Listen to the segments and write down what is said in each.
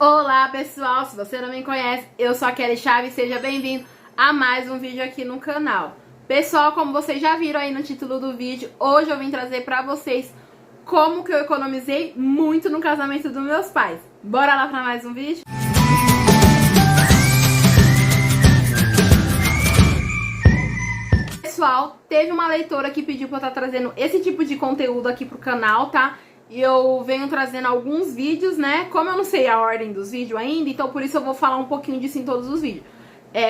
Olá pessoal, se você não me conhece, eu sou a Kelly Chaves, seja bem-vindo a mais um vídeo aqui no canal. Pessoal, como vocês já viram aí no título do vídeo, hoje eu vim trazer pra vocês como que eu economizei muito no casamento dos meus pais. Bora lá pra mais um vídeo? Pessoal, teve uma leitora que pediu pra eu estar trazendo esse tipo de conteúdo aqui pro canal, tá? E eu venho trazendo alguns vídeos, né? Como eu não sei a ordem dos vídeos ainda, então por isso eu vou falar um pouquinho disso em todos os vídeos.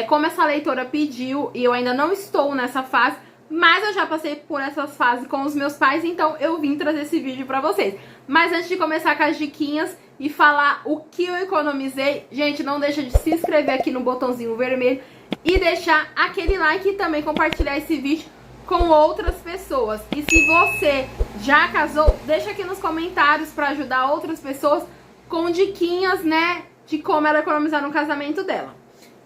Como essa leitora pediu, e eu ainda não estou nessa fase, mas eu já passei por essas fases com os meus pais, então eu vim trazer esse vídeo pra vocês. Mas antes de começar com as diquinhas e falar o que eu economizei, gente, não deixa de se inscrever aqui no botãozinho vermelho e deixar aquele like e também compartilhar esse vídeo com outras pessoas. E se você já casou, deixa aqui nos comentários para ajudar outras pessoas com diquinhas, né, de como ela economizar no casamento dela.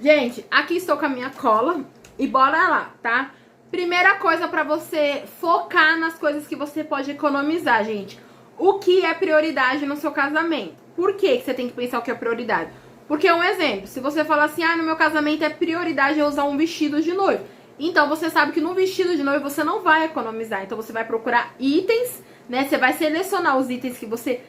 Gente, aqui estou com a minha cola e bora lá, tá? Primeira coisa para você focar nas coisas que você pode economizar, gente. O que é prioridade no seu casamento? Por que você tem que pensar o que é prioridade? Porque um exemplo, se você falar assim, no meu casamento é prioridade eu usar um vestido de noivo. Então, você sabe que no vestido de noivo você não vai economizar. Então, você vai procurar itens, né? Você vai selecionar os itens que você...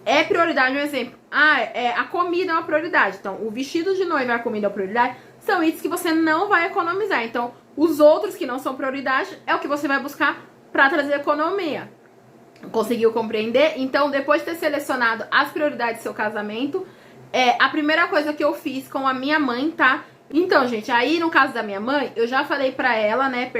É prioridade, um exemplo. A comida é uma prioridade. Então, o vestido de noivo e a comida é uma prioridade. São itens que você não vai economizar. Então, os outros que não são prioridade é o que você vai buscar para trazer economia. Conseguiu compreender? Então, depois de ter selecionado as prioridades do seu casamento, a primeira coisa que eu fiz com a minha mãe, tá? Então, gente, aí no caso da minha mãe, eu já falei pra ela, né,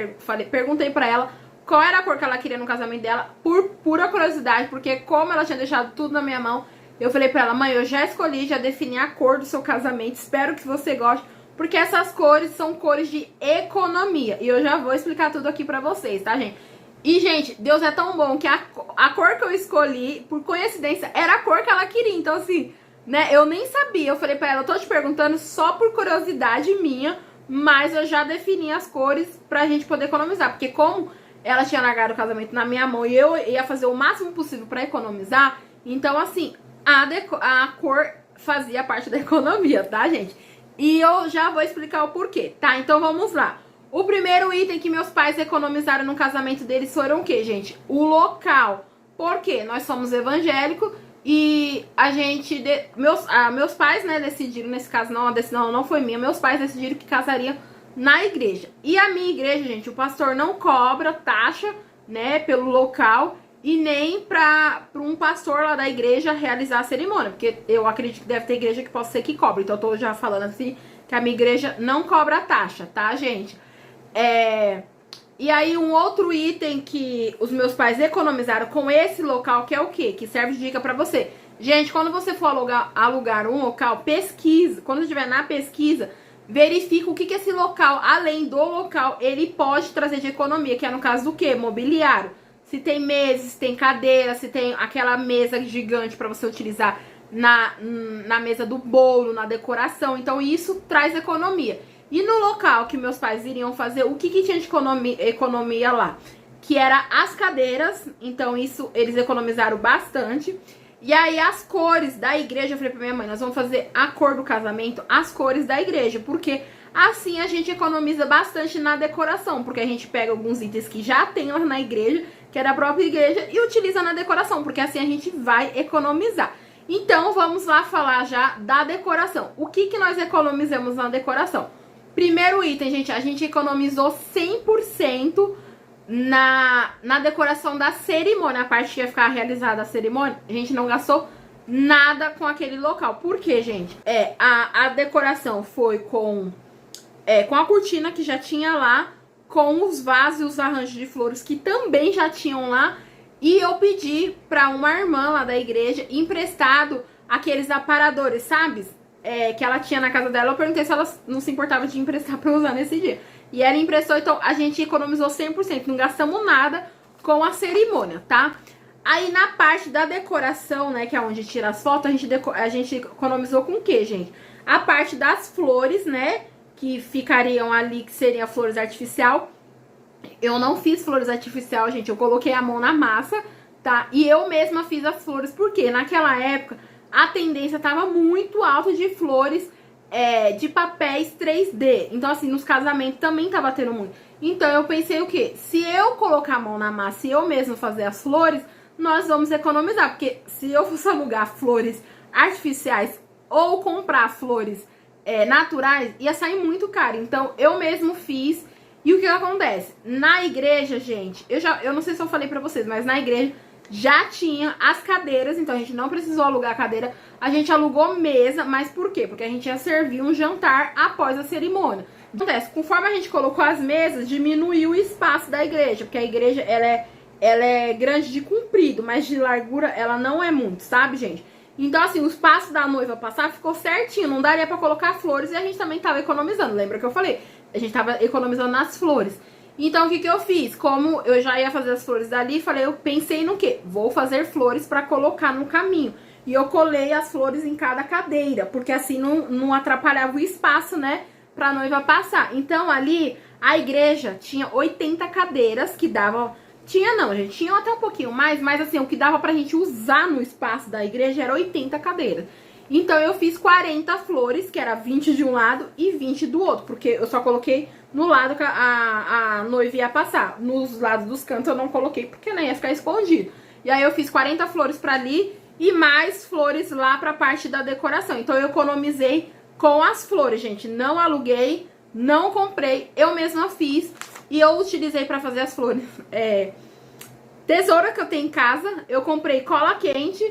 perguntei pra ela qual era a cor que ela queria no casamento dela, por pura curiosidade, porque como ela tinha deixado tudo na minha mão, eu falei pra ela, mãe, eu já escolhi, já defini a cor do seu casamento, espero que você goste, porque essas cores são cores de economia, e eu já vou explicar tudo aqui pra vocês, tá, gente? E, gente, Deus é tão bom que a cor que eu escolhi, por coincidência, era a cor que ela queria, então, assim... Né? Eu nem sabia, eu falei pra ela, eu tô te perguntando só por curiosidade minha, mas eu já defini as cores pra gente poder economizar, porque como ela tinha largado o casamento na minha mão e eu ia fazer o máximo possível pra economizar, então assim, a cor fazia parte da economia, tá, gente? E eu já vou explicar o porquê, tá? Então vamos lá. O primeiro item que meus pais economizaram no casamento deles foram o quê, gente? O local. Por quê? Nós somos evangélicos. E a gente, meus pais, né, decidiram, nesse caso não, a decisão não foi minha, meus pais decidiram que casariam na igreja. E a minha igreja, gente, o pastor não cobra taxa, né, pelo local e nem pra um pastor lá da igreja realizar a cerimônia. Porque eu acredito que deve ter igreja que possa ser que cobra. Então eu tô já falando assim, que a minha igreja não cobra taxa, tá, gente? E aí um outro item que os meus pais economizaram com esse local, que é o quê? Que serve de dica pra você. Gente, quando você for alugar um local, pesquisa. Quando estiver na pesquisa, verifica o que esse local, além do local, ele pode trazer de economia. Que é no caso do quê? Mobiliário. Se tem mesas, se tem cadeira, se tem aquela mesa gigante pra você utilizar na mesa do bolo, na decoração. Então isso traz economia. E no local que meus pais iriam fazer, o que tinha de economia lá? Que era as cadeiras, então isso eles economizaram bastante. E aí as cores da igreja, eu falei pra minha mãe, nós vamos fazer a cor do casamento, as cores da igreja, porque assim a gente economiza bastante na decoração, porque a gente pega alguns itens que já tem lá na igreja, que é da própria igreja, e utiliza na decoração, porque assim a gente vai economizar. Então vamos lá falar já da decoração. O que nós economizamos na decoração? Primeiro item, gente, a gente economizou 100% na decoração da cerimônia. A parte que ia ficar realizada a cerimônia, a gente não gastou nada com aquele local. Por quê, gente? A decoração foi com a cortina que já tinha lá, com os vasos e os arranjos de flores que também já tinham lá. E eu pedi pra uma irmã lá da igreja emprestado aqueles aparadores, sabe? Que ela tinha na casa dela, eu perguntei se ela não se importava de emprestar pra eu usar nesse dia. E ela emprestou, então a gente economizou 100%, não gastamos nada com a cerimônia, tá? Aí na parte da decoração, né, que é onde tira as fotos, a gente economizou com o que, gente? A parte das flores, né, que ficariam ali, que seria flores artificial. Eu não fiz flores artificial, gente, eu coloquei a mão na massa, tá? E eu mesma fiz as flores, porque naquela época a tendência tava muito alta de flores de papéis 3D. Então, assim, nos casamentos também tava tendo muito. Então, eu pensei o quê? Se eu colocar a mão na massa e eu mesmo fazer as flores, nós vamos economizar. Porque se eu fosse alugar flores artificiais ou comprar flores naturais, ia sair muito caro. Então, eu mesmo fiz. E o que acontece? Na igreja, gente, eu não sei se eu falei pra vocês, mas na igreja já tinha as cadeiras, então a gente não precisou alugar a cadeira, a gente alugou mesa, mas por quê? Porque a gente ia servir um jantar após a cerimônia. Acontece, conforme a gente colocou as mesas, diminuiu o espaço da igreja, porque a igreja, ela é grande de comprido, mas de largura ela não é muito, sabe, gente? Então, assim, o espaço da noiva passar ficou certinho, não daria pra colocar flores e a gente também tava economizando, lembra que eu falei? A gente tava economizando nas flores. Então, o que que eu fiz? Como eu já ia fazer as flores dali, eu pensei no quê? Vou fazer flores pra colocar no caminho. E eu colei as flores em cada cadeira, porque assim não atrapalhava o espaço, né, pra noiva passar. Então, ali, a igreja tinha 80 cadeiras que davam... Tinha não, gente, tinha até um pouquinho mais, mas assim, o que dava pra gente usar no espaço da igreja era 80 cadeiras. Então, eu fiz 40 flores, que era 20 de um lado e 20 do outro, porque eu só coloquei no lado que a noiva ia passar. Nos lados dos cantos eu não coloquei, porque nem ia ficar escondido. E aí eu fiz 40 flores pra ali e mais flores lá pra parte da decoração. Então eu economizei com as flores, gente. Não aluguei, não comprei, eu mesma fiz. E eu utilizei pra fazer as flores. Tesoura que eu tenho em casa, eu comprei cola quente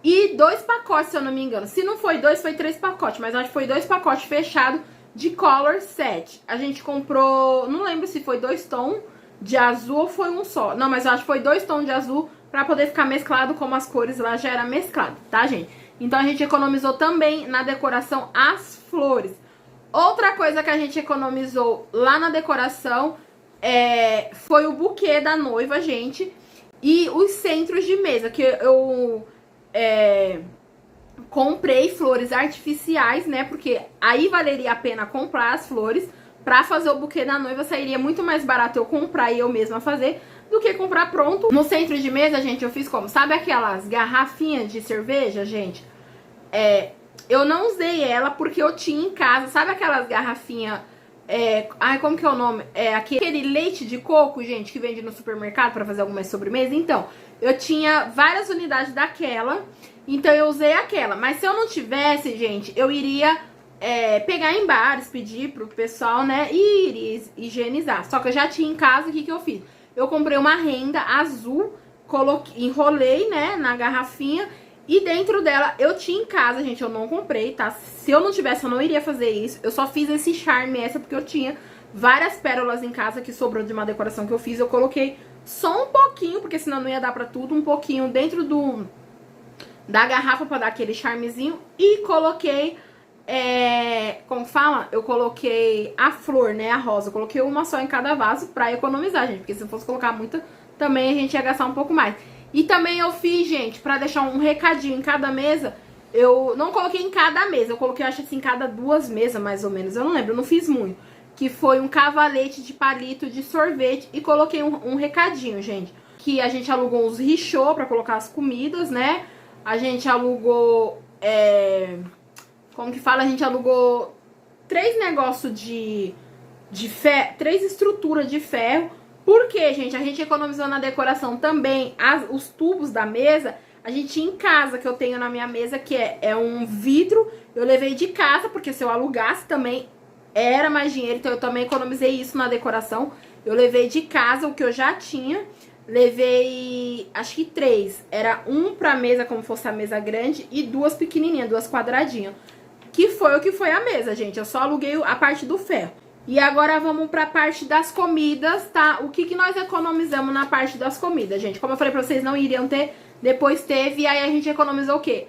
e 2 pacotes, se eu não me engano. Se não foi 2, foi 3 pacotes, mas acho que foi 2 pacotes fechados de color set. A gente comprou, não lembro se foi 2 tons de azul ou foi um só. Não, mas eu acho que foi 2 tons de azul pra poder ficar mesclado, como as cores lá já era mesclado, tá, gente? Então a gente economizou também na decoração as flores. Outra coisa que a gente economizou lá na decoração foi o buquê da noiva, gente. E os centros de mesa, que eu comprei flores artificiais, né? Porque aí valeria a pena comprar as flores. Pra fazer o buquê da noiva sairia muito mais barato eu comprar e eu mesma fazer do que comprar pronto. No centro de mesa, gente, eu fiz como? Sabe aquelas garrafinhas de cerveja, gente? Eu não usei ela porque eu tinha em casa. Sabe aquelas garrafinhas... ai, como que é o nome? Aquele leite de coco, gente, que vende no supermercado pra fazer algumas sobremesas. Então, eu tinha várias unidades daquela, então eu usei aquela. Mas se eu não tivesse, gente, eu iria pegar em bares, pedir pro pessoal, né, e iria higienizar. Só que eu já tinha em casa, o que que eu fiz? Eu comprei uma renda azul, enrolei, né, na garrafinha. E dentro dela, eu tinha em casa, gente, eu não comprei, tá? Se eu não tivesse, eu não iria fazer isso. Eu só fiz esse charme porque eu tinha várias pérolas em casa que sobrou de uma decoração que eu fiz. Eu coloquei só um pouquinho, porque senão não ia dar pra tudo, um pouquinho dentro da garrafa pra dar aquele charmezinho. E coloquei, como fala? Eu coloquei a flor, né, a rosa. Eu coloquei uma só em cada vaso pra economizar, gente. Porque se eu fosse colocar muita, também a gente ia gastar um pouco mais. E também eu fiz, gente, pra deixar um recadinho em cada mesa. Eu não coloquei em cada mesa, eu coloquei, acho assim, em cada 2 mesas, mais ou menos. Eu não lembro, eu não fiz muito. Que foi um cavalete de palito de sorvete e coloquei um recadinho, gente. Que a gente alugou uns richô pra colocar as comidas, né? A gente alugou, como que fala? A gente alugou 3 negócios de ferro, 3 estruturas de ferro. Porque, gente, a gente economizou na decoração também os tubos da mesa. A gente tinha em casa, que eu tenho na minha mesa, que é um vidro. Eu levei de casa, porque se eu alugasse também era mais dinheiro. Então eu também economizei isso na decoração. Eu levei de casa o que eu já tinha. Levei, acho que 3. Era um pra mesa, como fosse a mesa grande, e 2 pequenininhas, 2 quadradinhas. Que foi o que foi a mesa, gente. Eu só aluguei a parte do ferro. E agora vamos pra parte das comidas, tá? O que nós economizamos na parte das comidas, gente? Como eu falei pra vocês, não iriam ter, depois teve, e aí a gente economizou o quê?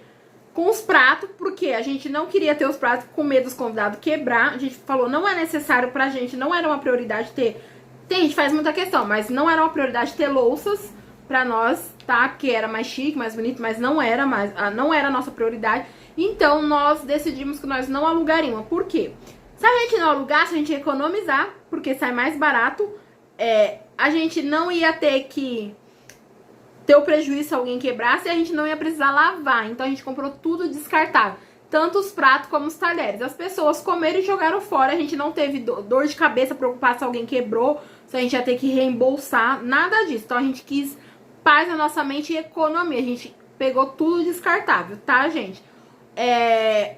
Com os pratos, porque a gente não queria ter os pratos com medo dos convidados quebrar. A gente falou, não é necessário pra gente, não era uma prioridade ter... Tem gente faz muita questão, mas não era uma prioridade ter louças pra nós, tá? Porque era mais chique, mais bonito, mas não era a nossa prioridade. Então, nós decidimos que nós não alugaríamos. Por quê? Se a gente não alugasse, a gente ia economizar, porque sai mais barato. A gente não ia ter que ter o prejuízo se alguém quebrasse e a gente não ia precisar lavar. Então a gente comprou tudo descartável. Tanto os pratos como os talheres. As pessoas comeram e jogaram fora. A gente não teve dor de cabeça, preocupar se alguém quebrou, se a gente ia ter que reembolsar. Nada disso. Então a gente quis paz na nossa mente e economia. A gente pegou tudo descartável, tá, gente?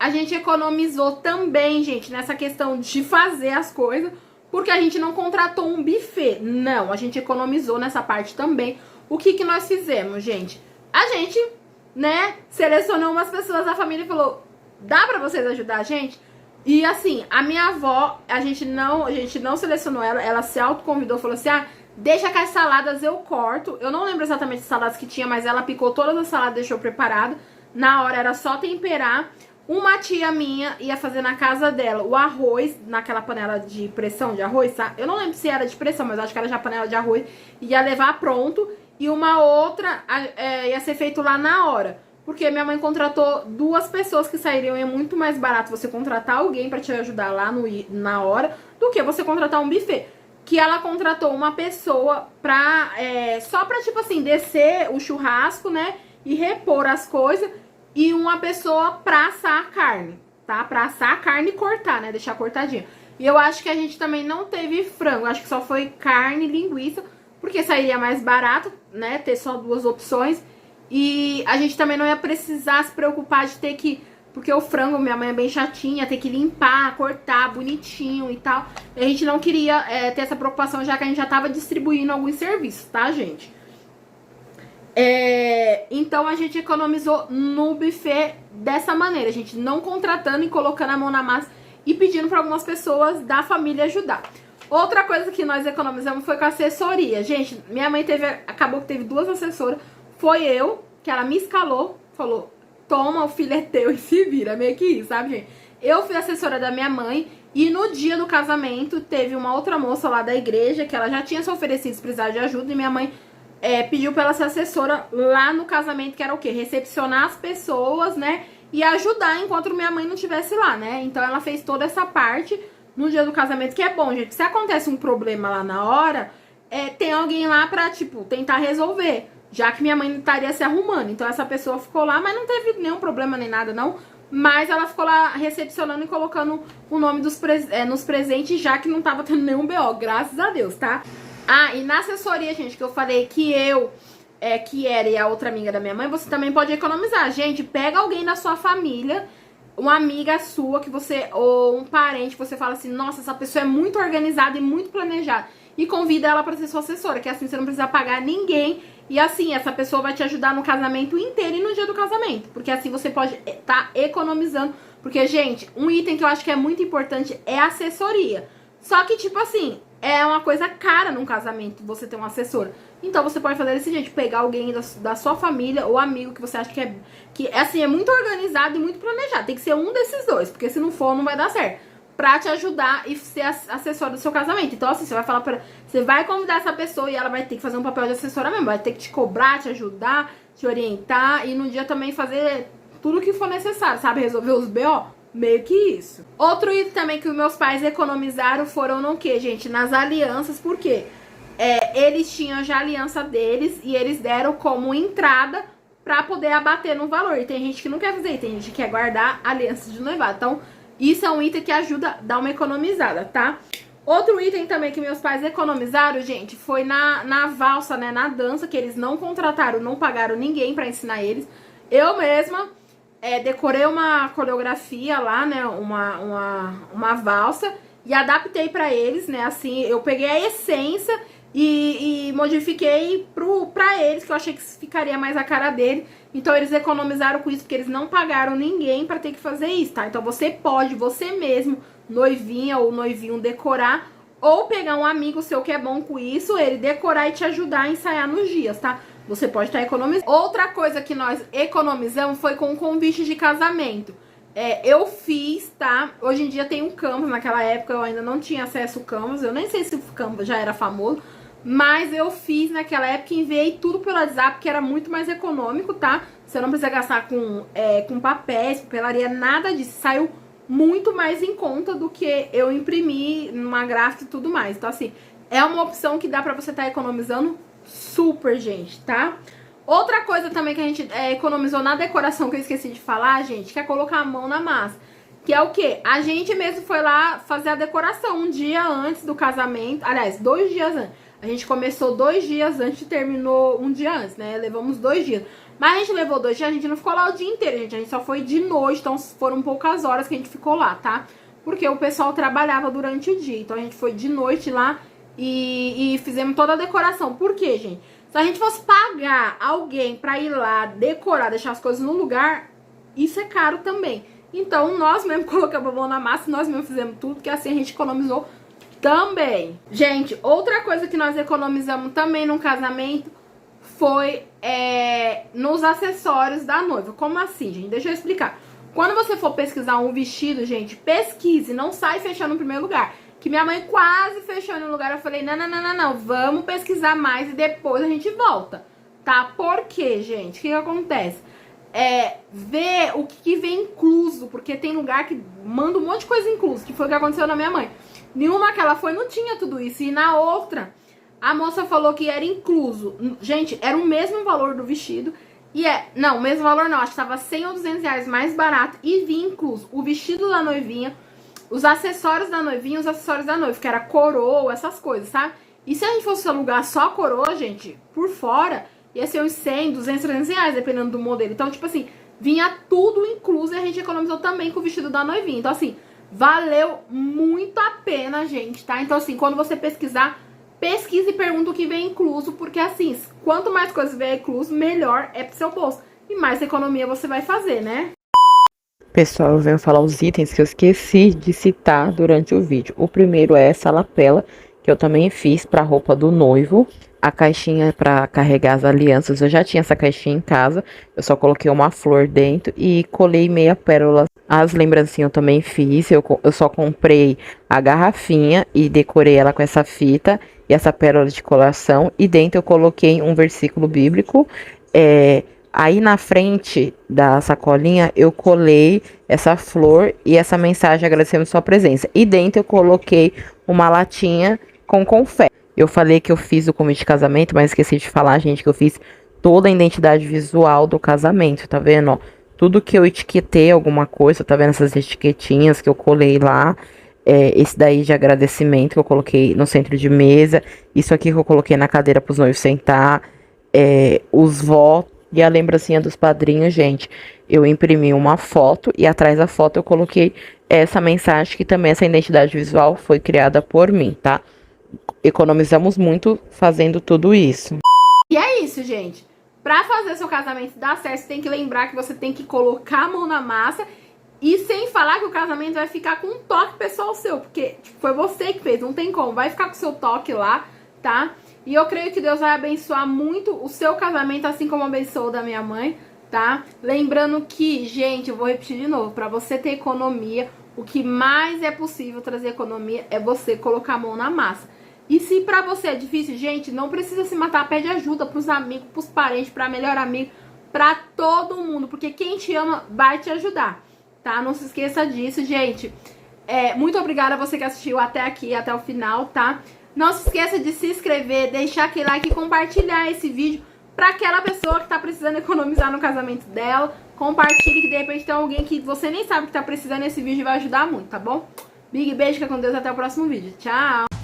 A gente economizou também, gente, nessa questão de fazer as coisas, porque a gente não contratou um buffet. Não, a gente economizou nessa parte também. O que que nós fizemos, gente? A gente, né, selecionou umas pessoas da família e falou: dá pra vocês ajudar a gente? E assim, a minha avó, a gente não selecionou ela, ela se autoconvidou, falou assim: ah, deixa que as saladas eu corto. Eu não lembro exatamente as saladas que tinha, mas ela picou todas as saladas, deixou preparado. Na hora era só temperar. Uma tia minha ia fazer na casa dela o arroz, naquela panela de pressão de arroz, tá? Eu não lembro se era de pressão, mas acho que era já panela de arroz. Ia levar pronto. E uma outra ia ser feito lá na hora. Porque minha mãe contratou 2 pessoas que sairiam. E é muito mais barato você contratar alguém pra te ajudar lá na hora do que você contratar um buffet. Que ela contratou uma pessoa pra, só pra, tipo assim, descer o churrasco, né? E repor as coisas. E uma pessoa pra assar a carne, tá? Pra assar a carne e cortar, né? Deixar cortadinho. E eu acho que a gente também não teve frango. Acho que só foi carne e linguiça. Porque sairia mais barato, né? Ter só 2 opções. E a gente também não ia precisar se preocupar de ter que... Porque o frango, minha mãe é bem chatinha, ter que limpar, cortar bonitinho e tal. E a gente não queria ter essa preocupação, já que a gente já tava distribuindo alguns serviços, tá, gente? Então a gente economizou no buffet dessa maneira, a gente não contratando e colocando a mão na massa e pedindo para algumas pessoas da família ajudar. Outra coisa que nós economizamos foi com a assessoria. Gente, minha mãe acabou que teve 2 assessoras. Foi eu, que ela me escalou, falou: toma, o filho é teu e se vira, meio que isso, sabe, gente? Eu fui assessora da minha mãe e no dia do casamento teve uma outra moça lá da igreja que ela já tinha se oferecido se precisar de ajuda e minha mãe pediu pra ela ser assessora lá no casamento, que era o quê? Recepcionar as pessoas, né? E ajudar enquanto minha mãe não estivesse lá, né? Então ela fez toda essa parte no dia do casamento, que é bom, gente. Se acontece um problema lá na hora, tem alguém lá pra, tipo, tentar resolver. Já que minha mãe não estaria se arrumando. Então essa pessoa ficou lá, mas não teve nenhum problema nem nada, não. Mas ela ficou lá recepcionando e colocando o nome nos presentes, já que não tava tendo nenhum BO, graças a Deus, tá? Ah, e na assessoria, gente, que eu falei que que era e a outra amiga da minha mãe, você também pode economizar. Gente, pega alguém da sua família, uma amiga sua que você, ou um parente, que você fala assim: nossa, essa pessoa é muito organizada e muito planejada. E convida ela pra ser sua assessora, que assim você não precisa pagar ninguém. E assim, essa pessoa vai te ajudar no casamento inteiro e no dia do casamento. Porque assim você pode estar economizando. Porque, gente, um item que eu acho que é muito importante é a assessoria. Só que, tipo assim, é uma coisa cara num casamento você ter um assessor. Então você pode fazer desse jeito, pegar alguém da sua família ou amigo que você acha que assim, é muito organizado e muito planejado. Tem que ser um desses 2, porque se não for, não vai dar certo. Pra te ajudar e ser assessora do seu casamento. Então assim, você vai convidar essa pessoa e ela vai ter que fazer um papel de assessora mesmo. Vai ter que te cobrar, te ajudar, te orientar e no dia também fazer tudo o que for necessário, sabe? Resolver os BO. Meio que isso. Outro item também que os meus pais economizaram foram no quê, gente? Nas alianças, por quê? Eles tinham já a aliança deles e eles deram como entrada pra poder abater no valor. E tem gente que não quer fazer, tem gente que quer guardar alianças de noivado. Então, isso é um item que ajuda a dar uma economizada, tá? Outro item também que meus pais economizaram, gente, foi na valsa, né? Na dança, que eles não contrataram, não pagaram ninguém pra ensinar eles. Eu mesma decorei uma coreografia lá, né? Uma valsa e adaptei pra eles, né? Assim, eu peguei a essência e modifiquei pra eles, que eu achei que ficaria mais a cara deles. Então eles economizaram com isso, porque eles não pagaram ninguém pra ter que fazer isso, tá? Então você pode, você mesmo, noivinha ou noivinho, decorar, ou pegar um amigo seu que é bom com isso, ele decorar e te ajudar a ensaiar nos dias, tá? Você pode estar economizando. Outra coisa que nós economizamos foi com convite de casamento. Eu fiz, tá? Hoje em dia tem um Canvas, naquela época eu ainda não tinha acesso ao Canvas, eu nem sei se o Canvas já era famoso, mas eu fiz naquela época e enviei tudo pelo WhatsApp, que era muito mais econômico, tá? Você não precisa gastar com papéis, papelaria, nada disso. Saiu muito mais em conta do que eu imprimir numa gráfica e tudo mais. Então, assim, é uma opção que dá pra você estar economizando super, gente, tá? Outra coisa também que a gente economizou na decoração, que eu esqueci de falar, gente, que é colocar a mão na massa. Que é o quê? A gente mesmo foi lá fazer a decoração um dia antes do casamento. Aliás, 2 dias antes. A gente começou 2 dias antes e terminou um dia antes, né? Levamos 2 dias. Mas a gente levou 2 dias, a gente não ficou lá o dia inteiro, gente. A gente só foi de noite, então foram poucas horas que a gente ficou lá, tá? Porque o pessoal trabalhava durante o dia. Então a gente foi de noite lá e fizemos toda a decoração. Por quê, gente? Se a gente fosse pagar alguém pra ir lá decorar, deixar as coisas no lugar, isso é caro também. Então, nós mesmo colocamos a mão na massa, nós mesmo fizemos tudo, que assim a gente economizou também. Gente, outra coisa que nós economizamos também no casamento foi nos acessórios da noiva. Como assim, gente? Deixa eu explicar. Quando você for pesquisar um vestido, gente, pesquise, não sai fechando no primeiro lugar. Que minha mãe quase fechou no lugar, eu falei, não, vamos pesquisar mais e depois a gente volta, tá? Por quê, gente? O que acontece? Ver o que vem incluso, porque tem lugar que manda um monte de coisa incluso, que foi o que aconteceu na minha mãe. Nenhuma que ela foi não tinha tudo isso, e na outra, a moça falou que era incluso. Gente, era o mesmo valor do vestido, não, o mesmo valor não, acho que tava 100 ou 200 reais mais barato, e vinha incluso o vestido da noivinha, os acessórios da noivinha, os acessórios da noiva, que era coroa, essas coisas, sabe? E se a gente fosse alugar só a coroa, gente, por fora, ia ser uns 100, 200, 300 reais, dependendo do modelo. Então, tipo assim, vinha tudo incluso e a gente economizou também com o vestido da noivinha. Então, assim, valeu muito a pena, gente, tá? Então, assim, quando você pesquisar, pesquise e pergunta o que vem incluso, porque, assim, quanto mais coisas vem incluso, melhor é pro seu bolso. E mais economia você vai fazer, né? Pessoal, eu venho falar os itens que eu esqueci de citar durante o vídeo. O primeiro é essa lapela, que eu também fiz para a roupa do noivo. A caixinha para carregar as alianças, eu já tinha essa caixinha em casa. Eu só coloquei uma flor dentro e colei meia pérola. As lembrancinhas eu também fiz. Eu só comprei a garrafinha e decorei ela com essa fita e essa pérola de colação. E dentro eu coloquei um versículo bíblico. Aí na frente da sacolinha eu colei essa flor e essa mensagem agradecendo sua presença. E dentro eu coloquei uma latinha com confete. Eu falei que eu fiz o convite de casamento, mas esqueci de falar, gente, que eu fiz toda a identidade visual do casamento, tá vendo? Ó, tudo que eu etiquetei alguma coisa, tá vendo essas etiquetinhas que eu colei lá? Esse daí de agradecimento que eu coloquei no centro de mesa. Isso aqui que eu coloquei na cadeira pros noivos sentar. Os votos. E a lembrancinha dos padrinhos, gente, eu imprimi uma foto e atrás da foto eu coloquei essa mensagem, que também essa identidade visual foi criada por mim, tá? Economizamos muito fazendo tudo isso. E é isso, gente. Pra fazer seu casamento dar certo, você tem que lembrar que você tem que colocar a mão na massa. E sem falar que o casamento vai ficar com um toque pessoal seu, porque tipo, foi você que fez, não tem como. Vai ficar com o seu toque lá, tá? E eu creio que Deus vai abençoar muito o seu casamento, assim como abençoou o da minha mãe, tá? Lembrando que, gente, eu vou repetir de novo, pra você ter economia, o que mais é possível trazer economia é você colocar a mão na massa. E se pra você é difícil, gente, não precisa se matar, pede ajuda pros amigos, pros parentes, pra melhor amigo, pra todo mundo, porque quem te ama vai te ajudar, tá? Não se esqueça disso, gente. Muito obrigada a você que assistiu até aqui, até o final, tá? Não se esqueça de se inscrever, deixar aquele like e compartilhar esse vídeo pra aquela pessoa que tá precisando economizar no casamento dela. Compartilhe, que de repente tem alguém que você nem sabe que tá precisando desse vídeo e vai ajudar muito, tá bom? Big beijo, fica com Deus, até o próximo vídeo. Tchau!